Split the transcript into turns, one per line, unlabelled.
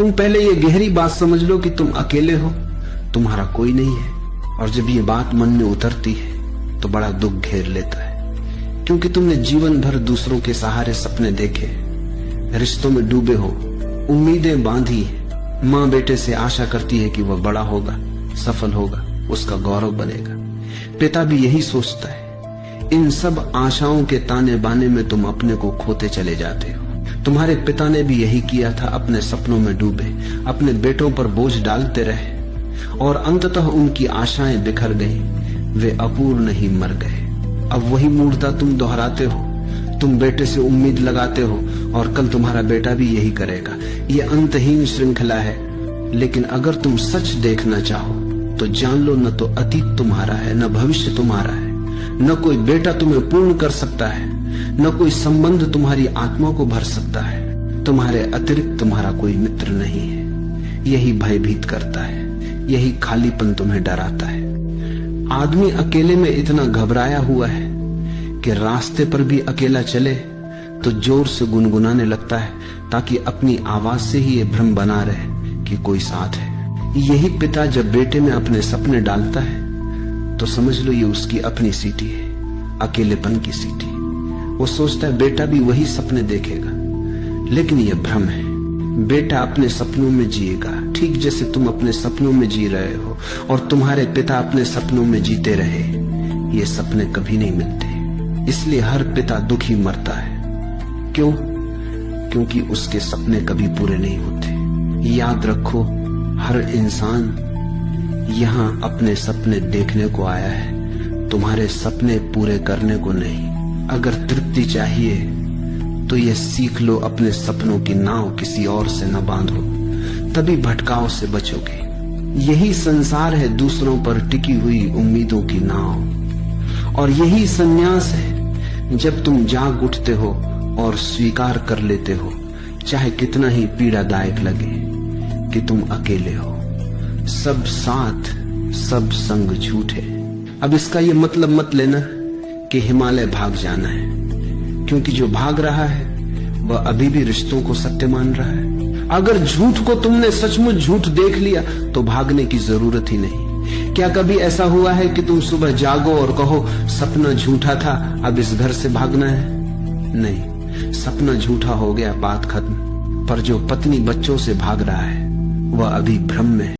तुम पहले ये गहरी बात समझ लो कि तुम अकेले हो, तुम्हारा कोई नहीं है। और जब ये बात मन में उतरती है तो बड़ा दुख घेर लेता है, क्योंकि तुमने जीवन भर दूसरों के सहारे सपने देखे, रिश्तों में डूबे हो, उम्मीदें बांधी। माँ बेटे से आशा करती है कि वह बड़ा होगा, सफल होगा, उसका गौरव बनेगा। पिता भी यही सोचता है। इन सब आशाओं के ताने बाने में तुम अपने को खोते चले जाते हो। तुम्हारे पिता ने भी यही किया था, अपने सपनों में डूबे, अपने बेटों पर बोझ डालते रहे और अंततः उनकी आशाएं बिखर गई, वे अपूर्ण ही मर गए। अब वही मूर्खता तुम दोहराते हो। तुम बेटे से उम्मीद लगाते हो और कल तुम्हारा बेटा भी यही करेगा। ये अंतहीन श्रृंखला है। लेकिन अगर तुम सच देखना चाहो तो जान लो, न तो अतीत तुम्हारा है, न भविष्य तुम्हारा है, न कोई बेटा तुम्हें पूर्ण कर सकता है, न कोई संबंध तुम्हारी आत्मा को भर सकता है। तुम्हारे अतिरिक्त तुम्हारा कोई मित्र नहीं है। यही भयभीत करता है, यही खालीपन तुम्हें डराता है। आदमी अकेले में इतना घबराया हुआ है कि रास्ते पर भी अकेला चले तो जोर से गुनगुनाने लगता है, ताकि अपनी आवाज से ही ये भ्रम बना रहे कि कोई साथ है। यही पिता जब बेटे में अपने सपने डालता है तो समझ लो ये उसकी अपनी सीटी है, अकेलेपन की सीटी। वो सोचता है बेटा भी वही सपने देखेगा, लेकिन ये भ्रम है। बेटा अपने सपनों में जिएगा, ठीक जैसे तुम अपने सपनों में जी रहे हो और तुम्हारे पिता अपने सपनों में जीते रहे। ये सपने कभी नहीं मिलते, इसलिए हर पिता दुखी मरता है। क्यों? क्योंकि उसके सपने कभी पूरे नहीं होते। याद रखो, हर इंसान यहाँ अपने सपने देखने को आया है, तुम्हारे सपने पूरे करने को नहीं। अगर तृप्ति चाहिए तो ये सीख लो, अपने सपनों की नाव किसी और से न बांधो, तभी भटकाव से बचोगे। यही संसार है दूसरों पर टिकी हुई उम्मीदों की नाव, और यही संन्यास है जब तुम जाग उठते हो और स्वीकार कर लेते हो, चाहे कितना ही पीड़ादायक लगे, कि तुम अकेले हो। सब साथ, सब संग झूठे। अब इसका ये मतलब मत लेना कि हिमालय भाग जाना है, क्योंकि जो भाग रहा है वह अभी भी रिश्तों को सत्य मान रहा है। अगर झूठ को तुमने सचमुच झूठ देख लिया तो भागने की जरूरत ही नहीं। क्या कभी ऐसा हुआ है कि तुम सुबह जागो और कहो सपना झूठा था, अब इस घर से भागना है? नहीं, सपना झूठा हो गया, बात खत्म। पर जो पत्नी बच्चों से भाग रहा है वह अभी भ्रम में है।